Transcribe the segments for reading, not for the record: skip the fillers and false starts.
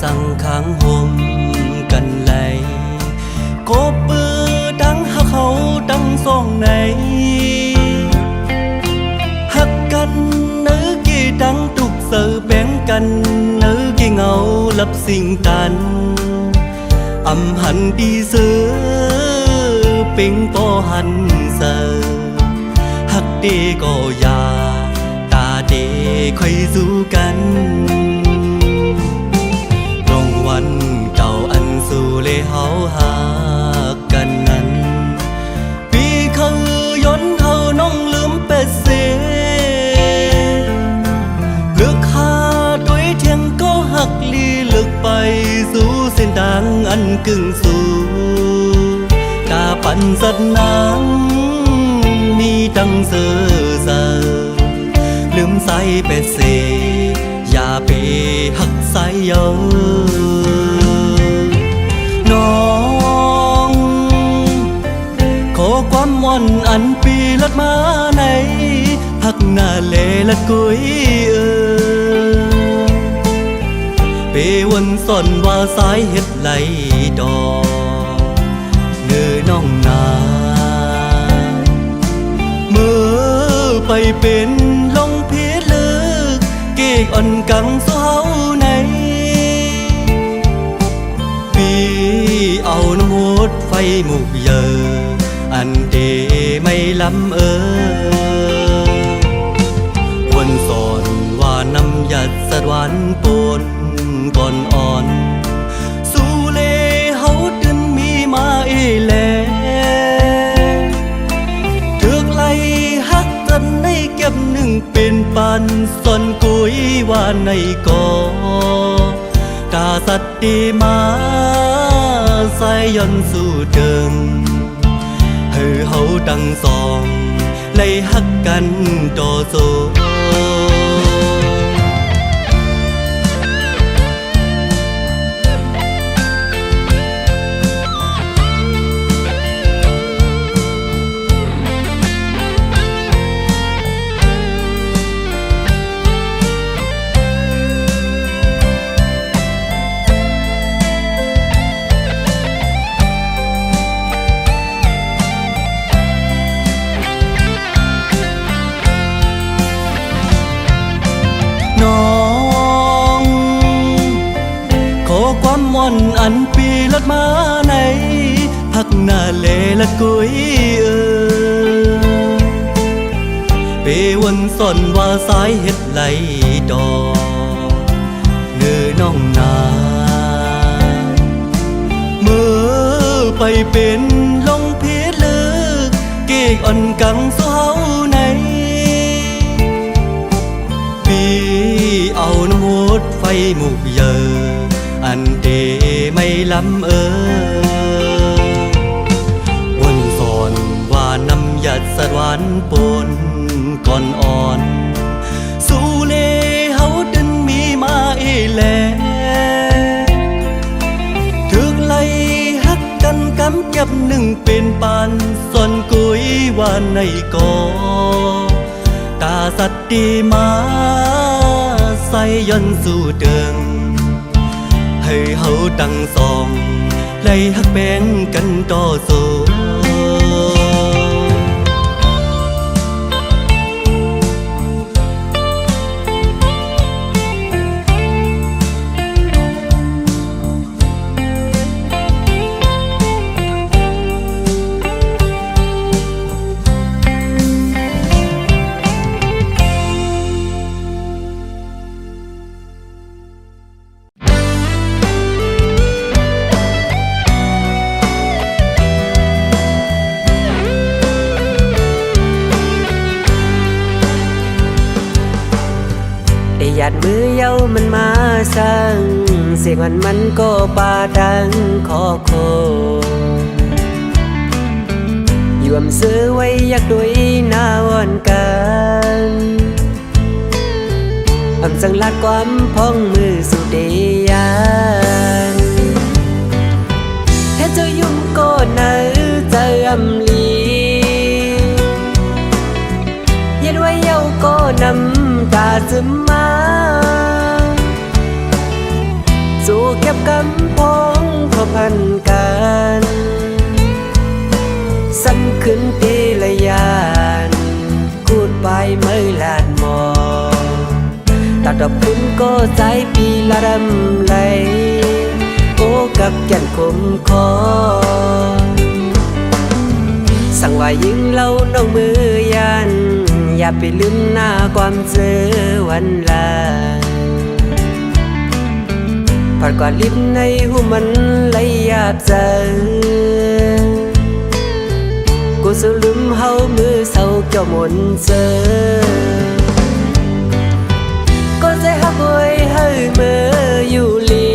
สั่งขังห่มกันไหลกบปือดังหักเขาดังส่องไหนหักกันเนื้อกี่ดังตุกเสือแบ่งกันเนื้อกี่เงาลับสิ่งตันอำหันดีเสือเป็งปอหันเสือหักเดก็ยาตาเดค่อยสู้กันรองวันเก่าอันสู่เลยเฮาหากกันนั้นปีเขาย้อนเขาน้องลืมเป็ดเสเลือกหาด้วยเทียงก็หักลีเลือกไปสู่เส้นทางอันกึ่งสู่กาปันสัตว์น้ำมีดังเสือเสือลืมใส่เป็ดเสอย่าไปหักใส่เยอะน้องขอความม่อนอันปีลัดมาในหักหน้าเลลัดกุยเปวันซ่อนว่าสายเฮ็ดไหลดอกเนื้อน้องนาเมื่อไปเป็นลงเพียลึกเกกอ่อนกังเศร้าในปีเอาน้ำหดไฟหมุกเยออันเดไม่ล้ำวันสอนว่าน้ำยัดสะดวันปนก่อนอ่อนสู่เลเฮาดึนมีมาแลถึกไล่หักกันในเก็บหนึ่งเป็นปันส่วนกุยว่าในก่อกาสัตดีมาใส่ย่อนสู่เดิมเฮือเฮาดังสองไล่หักกันต่อโซม่อนอันปีลัดมาในหักหน้าเลลัดกุยเปวันซ่อนว่าสายเฮ็ดไหลดอกเนื้อน้องนาเมื่อไปเป็นลงเพียลึกเกกอ่อนกังเศร้าในปีเอาน้ำหดไฟหมุกเยออันเดไม่ล้ำวันสอนว่าน้ำยัดสะดวันปนก่อนอ่อนสู่เลเฮาดึนมีมาแลถึกไล่หักกันกำเก็บหนึ่งเป็นปันส่วนกุยว่าในก่อกาสัตดีมาใส่ย่อนสู่เดิมให้เฮาดังสองไล่หักแบ่งกันต่อโซหยาดมือเย้ามันมาสั่งเสียงมันก็บาดังขอโคยวมซื้อไว้อยากด้วยหน้าวันกันอำสังลาดความพ้องมือสุดเดียนเฮ็ดเจ้ายุ่งก็เนื้อใจอำลีเย็นไว้เย้าก็น้ำตาซึมมาสู้ กำพองพอพันกันซ้ำขึ้นปีละยานกูดไปเมื่อลาดหมอตัดดอกพุ่นก็ใจปีละรำไหลโอ้กับแก่นคมคอสั่งว่ายิงเล่าน้องมือยันอย่าไปลืมหน้าความเจอวันลาผ่านกว่าลิบในหูมันไหลหยาบเจอกูสูลืมเฮามือเศร้าเจ้ามนเจอก็ใจหักไว้ให้เมื่ออยู่ลี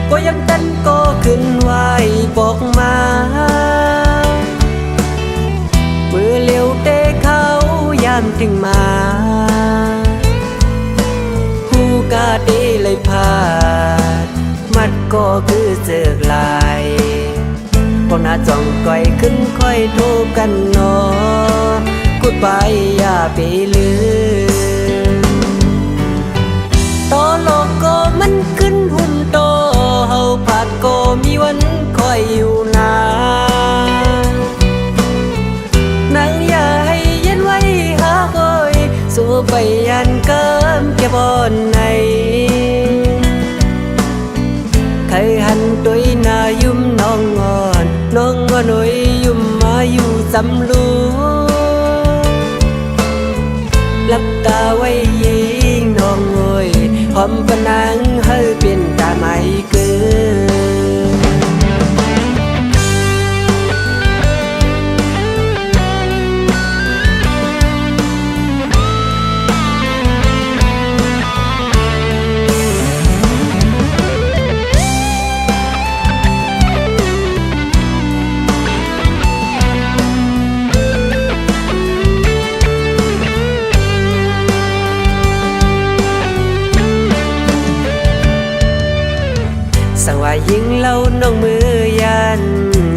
ก็ยังเต้นก็ขึ้นไหวบอกมามือเลี้ยวเตะเขายามถึงมาหูกาดีเลยพาดมัดก็คือเจอลายพวกหน้าจ้องก่อยขึ้นค่อยโทรกันนอกูดไปอย่าไปลืมต่อโลกก็มันขึ้นหุ่นโตเฮาผาดก็มีวันคอยอยู่นานนางอย่าให้เย็นไว้หาคอยสู้ไปยันเกิมแก่บอนในใครหันตัวหน้ายุ่มน้องงอนน้องงอนหน่อยยุ่มมาอยู่สำลูหลับตาไว้ยิงน้องเอ้ยหอมปะนางให้เป็นตาไม่เกินสั่งว่ายิงเล่าน้องมือยัน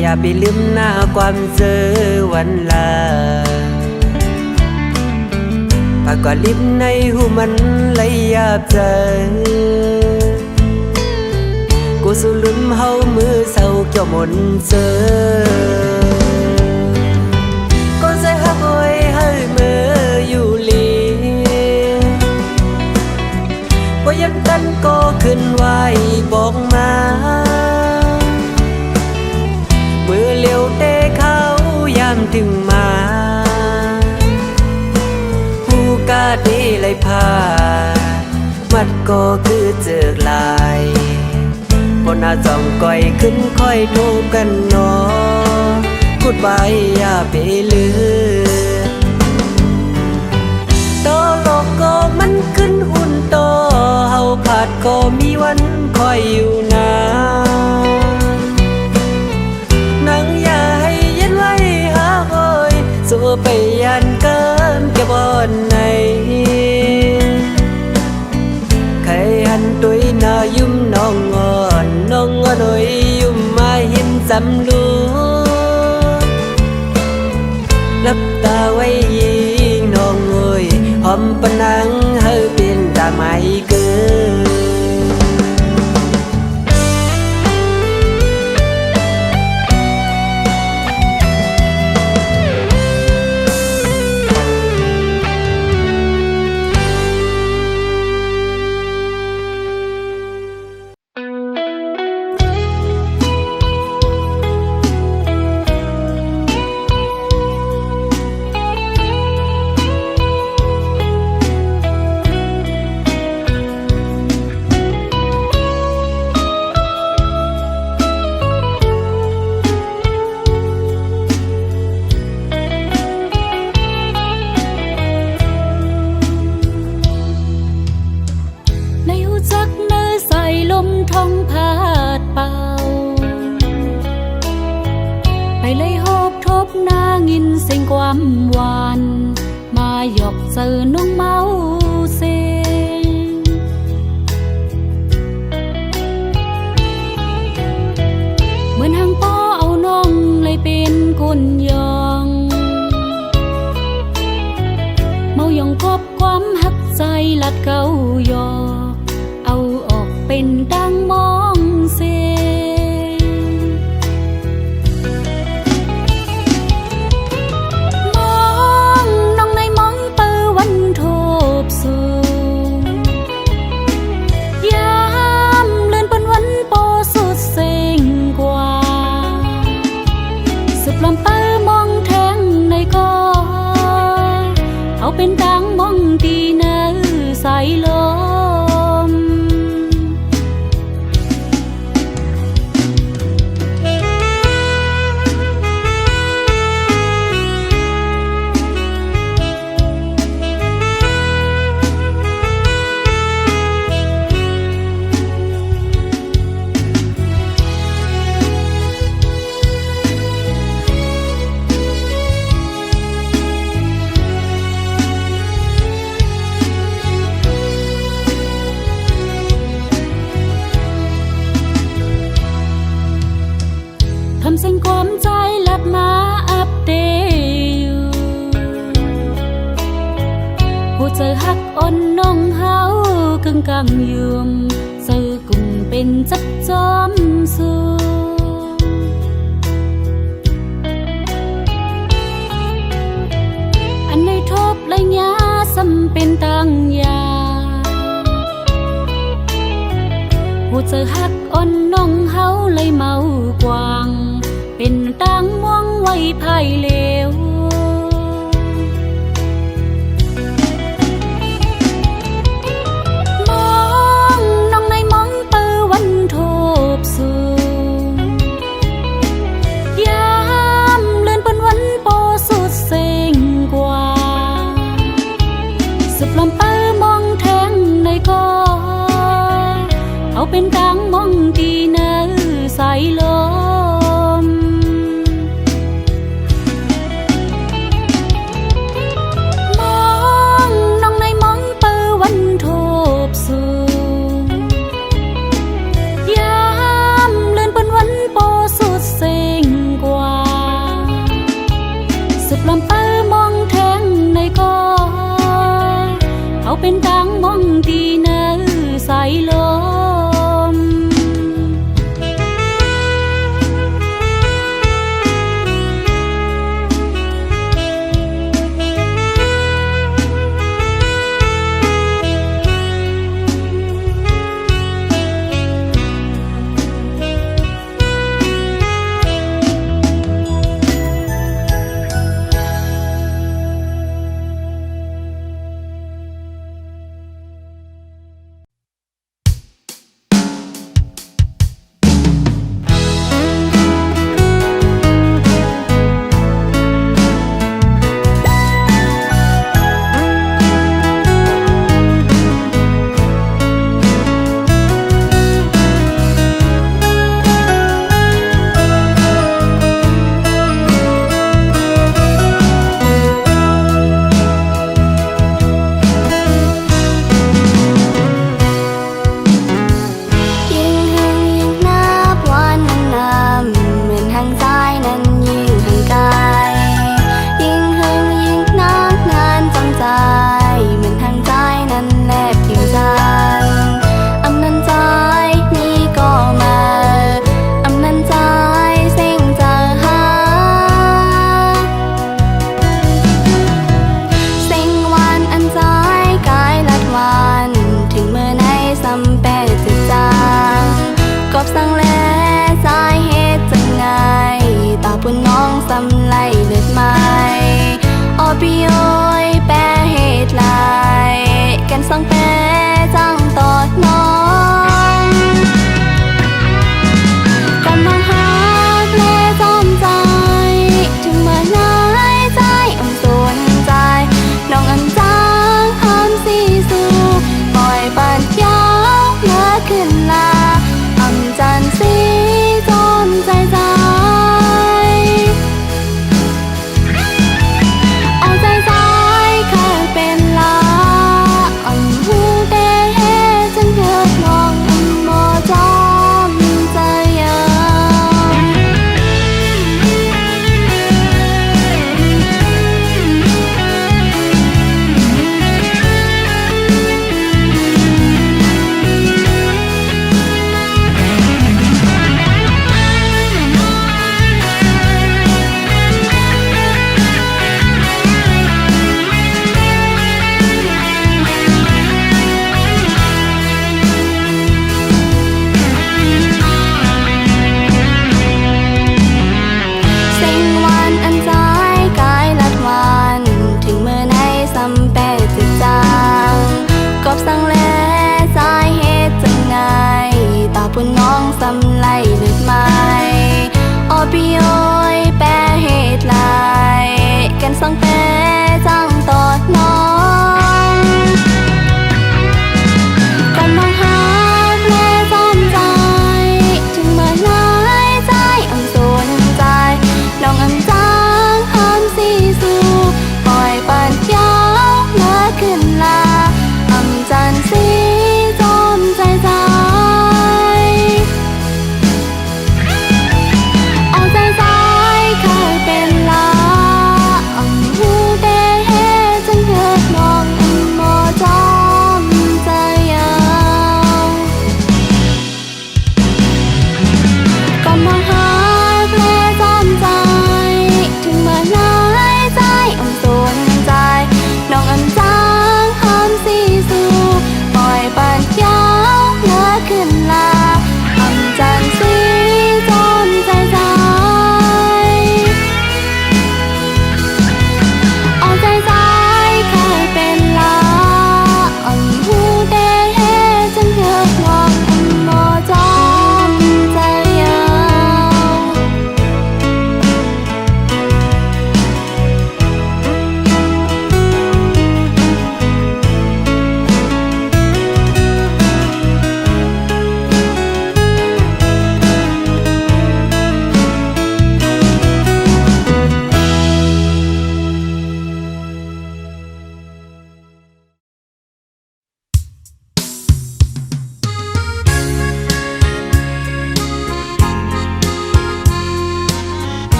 อย่าไปลืมหน้าความเจอวันลาปากกว่าลิบในหูมันไหลหยาบเจอกูสูลืมเฮามือเศร้าเกี่ยวมนเจอก็ใจหักไว้ให้เมื่ออยู่ลีว่ายังตันก็ขึ้นไหวบอกมามือเลี้ยวเตะเขายามถึงมาหูกาดีเลยพามัดก็คือเจอลายบนหน้าจ้องก่อยขึ้นค่อยโทรกันนอพูดไปอย่าไปลืมต่อโลกก็มันขึ้นหุ่นโตเฮาผาดก็มีวันคอยอยู่นานนางอย่าให้เย็นไว้หาคอยสู้ไปยันเกินแก่บอนในใครหันตัวหน้ายุ่มน้องงอนน้องงอนหน่อยยุ่มมาเห็นสำลูหลับตาไว้ยิงน้องเอ้ยหอมปะนังให้เป็นตาไม่เกิน ความหวานมาหยอกเสือน้องเมาเซเหมือนหางป้อเอาน้องเลยเป็นคนยองเมายองคบความหักใจลัดเกายอเอา เป็นดังมองเสมองน้องในมองเปิวันโทบสูยามเลื่อนปนวันโปสุดเซ็งกว่าสุดลำเปิมองแทงในก็เขาเป็นดังมองดีเนื้อใสลมทำเส้นความใจหลับมาอัปเดตผู้เจอหักอ่อนน้องเฮากึ่งกลางยืมสื่อกุ่มเป็นจับจอมสูอันในทบไรยาสำเป็นตังยาผู้เจอหักอ่อนน้องเฮาเลยเมากวางเป็นตังม่วงไว้ภายเลวมองน้องในมองเปิวันโทบสูยามเลื่อนปนวันโปสุดเซ็งกว่าสุดลำเปิมองแทงในก็เขาเป็นดังมองดีเนื้อใสลมมองน้องในมองเปิวันโทบสูยามเลื่อนปนวันโปสุดเซ็งกว่าสุดลำเปิมองแทงในก็เขาเป็นดังมองดีเนื้อใสลม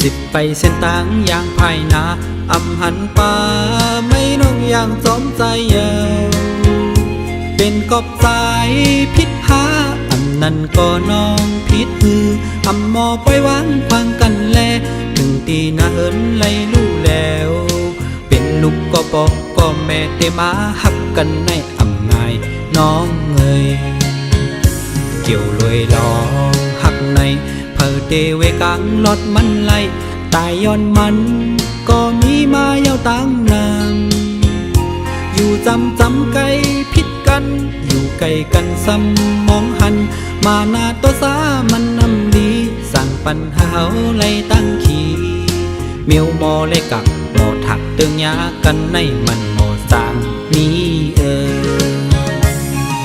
สิบไปเส้นต่างอย่างภายนาอำหันป่าไม่น้องอย่างสมใจเยาวเป็นกอบสายพิษหาอำนั้นก็น้องพิษฮืออำหมอปล่อยวางฟังกันแลถึงตีนาเอินไล่ลู่แล้วเป็นลูกก็บอกก็แม่เตมาหักกันในอำง่ายน้องเอ่ยเกี่ยวลอยลองหักในเพอเดเวกังลอดมันไล่ตายย้อนมันก็มีมายาวตั้งนางอยู่จำไกลพิษกันอยู่ไกลกันซ้ำมองหันมาหน้าตัวสามันนำดีสั่งปัญหาไล่ตั้งขี่เมียวมอเลยกักหมอถักเตืองยากันในมันหมอสามมี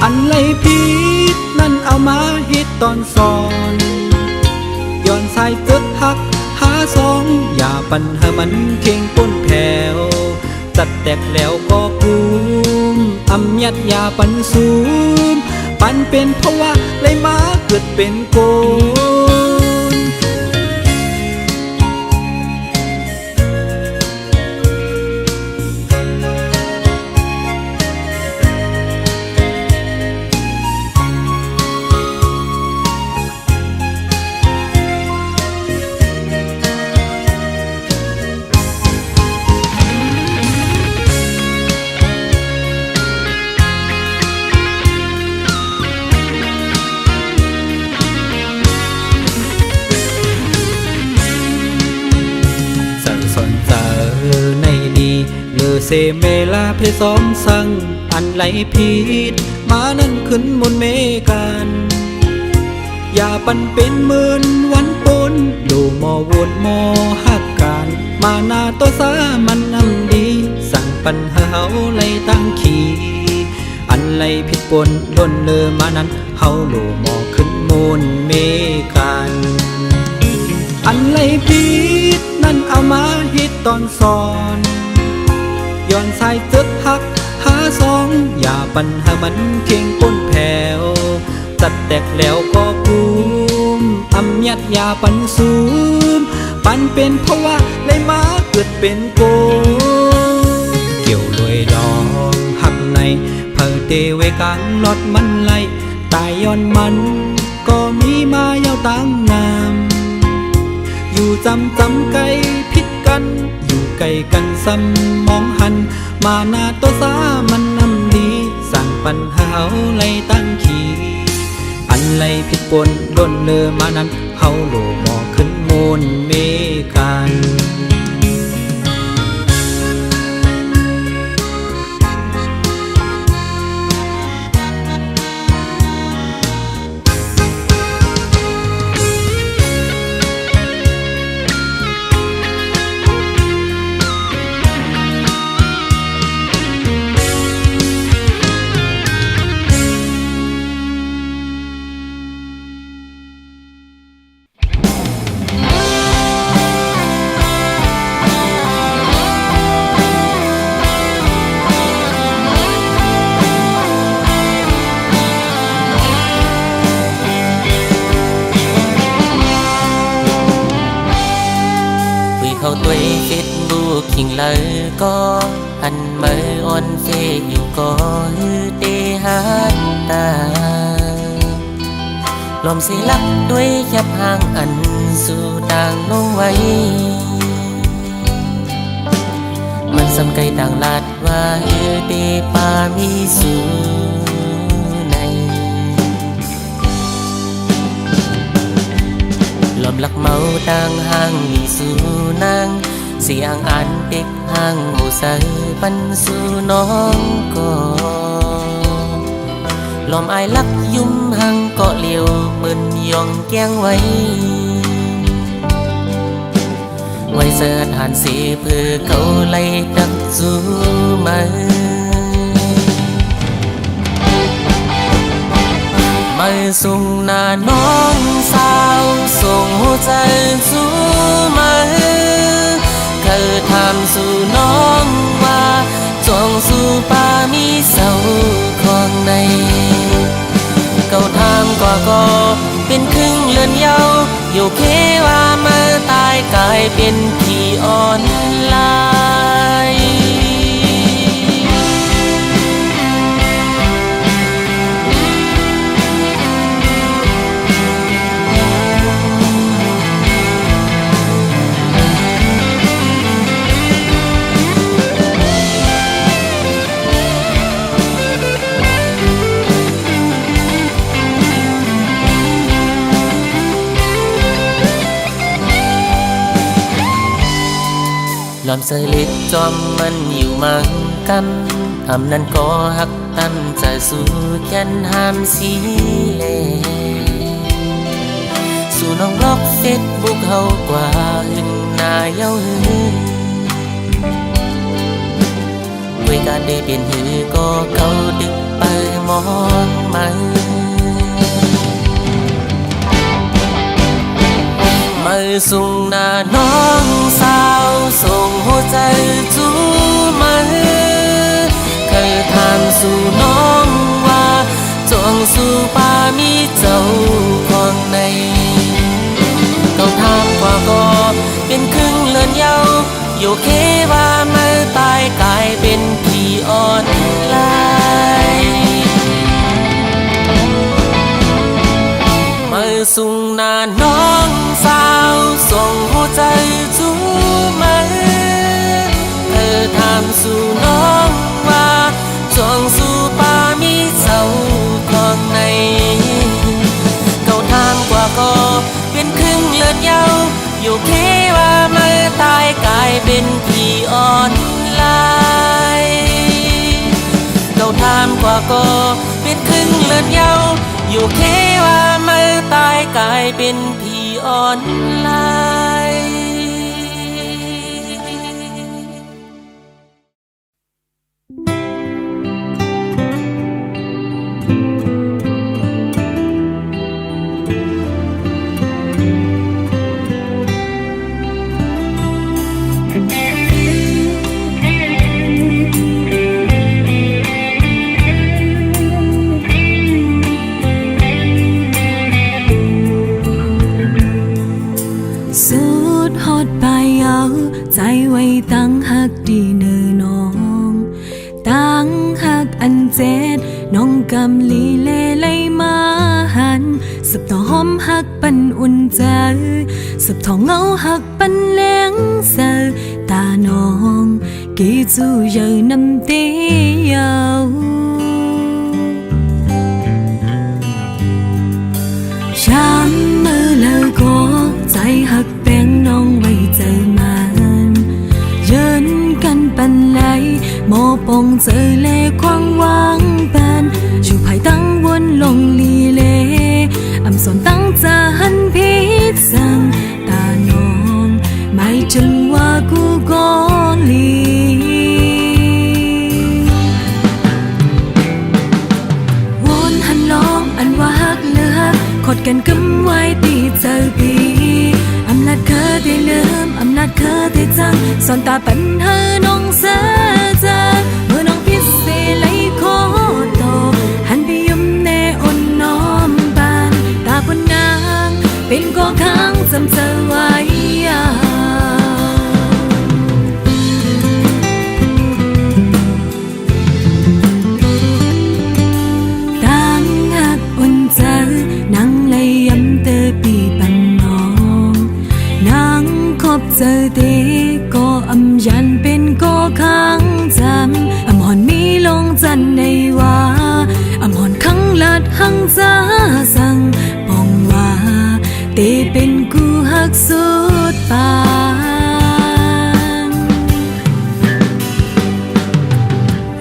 อันไล่พิษนั่นเอามาฮิตตอนสอนย้อนสายเกิดหักหาสองอย่าปัญหามันเข่งป้นแผ่วจัดแตกแล้วก็กุมอำยัดยาปันซูมปันเป็นเพราะว่าเลยมาเกิดเป็นโกนเซเมลาเพซ้อมสั่งอันไหลผิดมานั่นขึ้นมนเมกันอย่าปันเป็นหมื่นวันปนดูหมอวนหมอหักกันมาหน้าตัวสามันนำดีสั่งปัญหาไหลตั้งขี่อันไหลผิดปนล้นเลอมานั้นเฮาโลหมอขึ้นมนเมกันอันไหลผิดนั่นเอามาฮิตตอนสอนย้อนสายเกิดหักหาสองอย่าปัญหามันเข่งป้นแผ่วจัดแตกแล้วก็กุมอำยัดยาปันซูมปันเป็นเพราะว่าเลยมาเกิดเป็นโกเกี่ยวลอยลองหักในเพอเตเวกังลอดมันไล่ตายย้อนมันก็มีมายาวตั้งนามอยู่จำไกลพิษกันอยู่ไกลกันซ้ำมองหันมาหน้าตัวสามันนำดีสั่งปัญหาไล่ตั้งขี่อันไล่ผิดปนล้นเลอมานั้นเฮาโลหมอขึ้นมนเมกันเขาตัวเฟซบุ๊กขิงเลยก็อันเมื่อออนเฟซอยู่ก็ฮือเตหันตาลมสิลักด้วยแคบห่างอันสู่ต่างลงไว้มันสำไกต่างลาดว่าฮือเตปามีสู่ในลมลักเมาต่างห่างมีสู่นางเสียงอันเด็กห่างหมูใส่ปันสู่น้องก็ลมอายลักยุ่มห่างเกาะเลียวมึนยองแก้งไว้เสิร์ฐานสีเพื่อเขาไล่ดักสู่มาส่งหน้าน้องสาวส่งหัวใจสู่มาเคยถามสู่น้องว่าจงสู่ป่ามีเสาของในเก่าถามก็เป็นครึ่งเลือนเยาอยู่เคว่าเมื่อตายกาย เป็นพี่อ่อนลายลำเสยเล็ดจอมมันอยู่มังกันอำนั้นก็หักตันจะสู่แก่นหามสีเลสู่น้องล็อกเฟซบุ๊กเฮากว่าหึงหน้าเย้าหือด้วยการได้เป็นหือก็เขาดึกไปมองมันมาส่งหน้าน้องสาวส่งหัวใจจูมันเคยถามสู่น้องว่าจวงสู่ป่ามีเจ้าของในเขาถามว่าก็เป็นครึ่งเลือนเยาอยู่เคว่าเมื่อตายกลายเป็นพี่อ่อนลายมาส่งหน้าน้องสาวส่งหัวใจจูมันเธอถามสู่น้องว่าจวงสู่ป่ามีเจ้าของในเขาถามกว่าก็เป็นครึ่งเลือดเยาอยู่แค่ว่าเมื่อตายกลายเป็นพี่อ่อนลายเขาถามกว่าก็เป็นครึ่งเลือดเยาอยู่แค่ว่าเมื่อตายกลายเป็นพี่อ่อนลายสุดฮอดไปเอาใจไว้ตั้งหักดีเนื้อน้องตั้งหักอันเจ็ดน้องกำลีเล่ไลมาหันสับต่อหอมหักปันอุ่นใจสับทองเงาหักปันเลี้ยงเสือตาน้องกี่จูเยอะน้ำเตียวช้ำมือแล้วก็ใจหักแป้งน้องไว้เจอมันยืนกันปันไหลหมอปองเจอเล่ควางวางปันอยู่ภายตั้งวนลงลีเลอำสนตั้งจะหันพิษสังตาน้องไม่จึงว่ากูก็ลีวนหันลองอันว่าหักเลือกขดกันกำไว้ตีเจอปีอำนาจเคยได้เลืมอำนาจเคยได้จังสอนตาปัญหาน้องเสียใจเมื่อน้องพิเศษไหลขอตอบหันไปยุ่มแน่อ่อนน้อมบานตาบนนางเป็นก็ค้างจำเจอไว้ตั้งหักอุ่นใจนั่งไหลย้ำเตอปีปันน้องนั่งคบเจอเด็กก็อำยันเป็นก็ค้างจำอำหอนมีลงจันในว่าอำหอนขังลัดหังจ้าสั่งปองว่าเตเป็นกูหักสุดปาน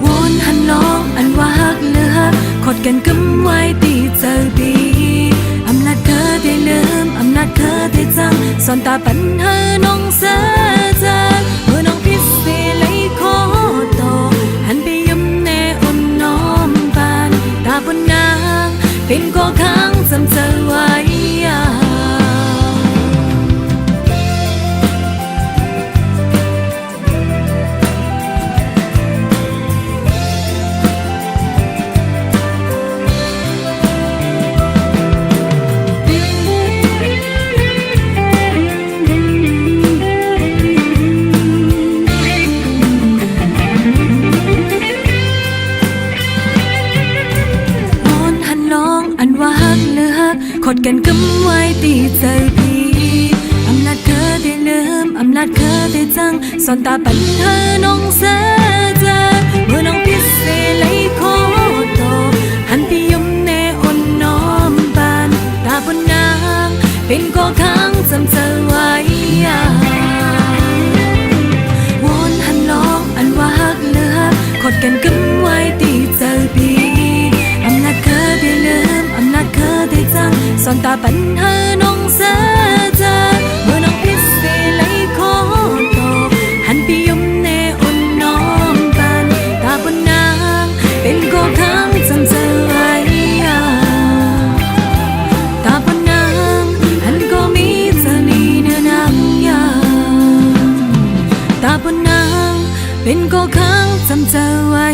วนหันลองอันว่าหักเลือกขดกันกำไว้ตีเจอปีอำนาจเคยได้เลืมอำนาจเคยได้จังสอนตาปัญหาน้องเสียใจเมื่อน้องพิเศษไหลขอตอบหันไปยิ้มแน่อ่อนน้อมบานตาบนนางเป็นก็ค้างจำเจอไว้ นาจเคยได้จังสอนตาปัญหาน้องเสียใจเมื่อน้องพิเศษเลยขอโตหันไปยุ่มแน่อ่อนน้อมบานตาบนนางเป็นก็ค้างจำเธอไว้วอนหันลองอันว่าฮักเลือกขดกันกันไว้ตีเจอปีอำนาจเคยได้ลืมอำนาจเคยได้จังสอนตาปัญหาน้องเสียใจเมื่อน้องพิเศษเลยขอโตหันไปยุ่มแน่อ่อนน้อมบานตาบนนางเป็นก็ค้างจำเธอไว้ตาบนนางหันก็มีเธอนี่เนื้อนางยาตาบนนางเป็นก็ค้างจำเธอไว้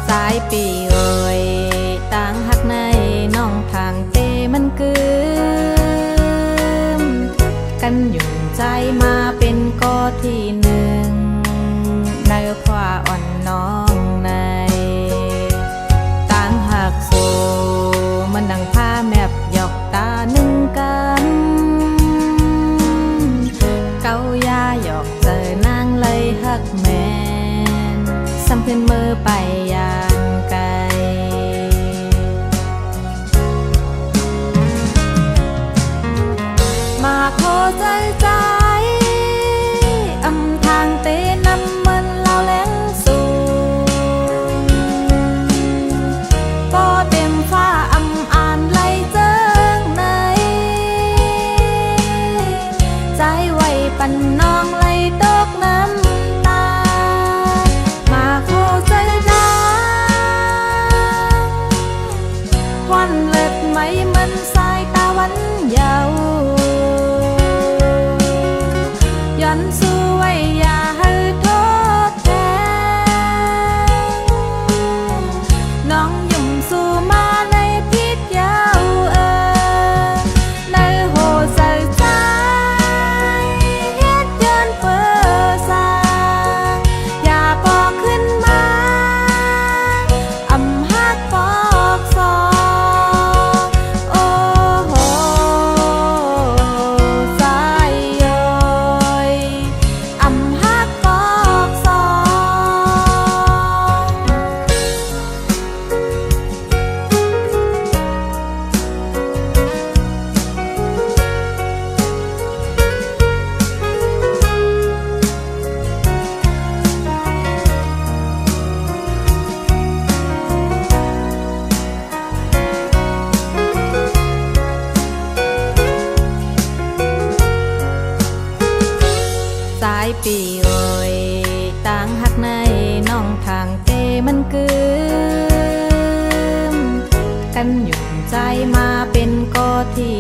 สายปีเอ่ยต่างหักในน้องทางเตมันกึมกันอยู่ใจมาเป็นก้อที่หนึ่งในความอ่อนน้องในต่างหักโซมันดังผ้าแมบหยอกตาหนึ่งกันเกายาหยอกเจอนางเลยหักแมนซ้ำเพื่อนมือไปอย่างไกลมาขอใจใจอำทางเตนำมันเล่าแหลงสูงพอเต็มฟ้าอำอ่านไหลเจิงในใจไว้ปันน้องไหลตกน้ำตามาขอใจได้วันเล็ดไหมมันสายตาวันเยาว์ย้อนสู้ไว้อย่าให้โทษแทนน้องยุ่มสู้มาในพิษยาวในโหใส่ใจเฮ็ดย้อนเปิดสางอย่าปอกขึ้นมาอำหักปอกซองโอ้โหสายย้อยอำหักปอกซองสายปีเอ่ยต่างหักในน้องทางเตมันกึมกันอยู่ใจมาเป็นก้อที่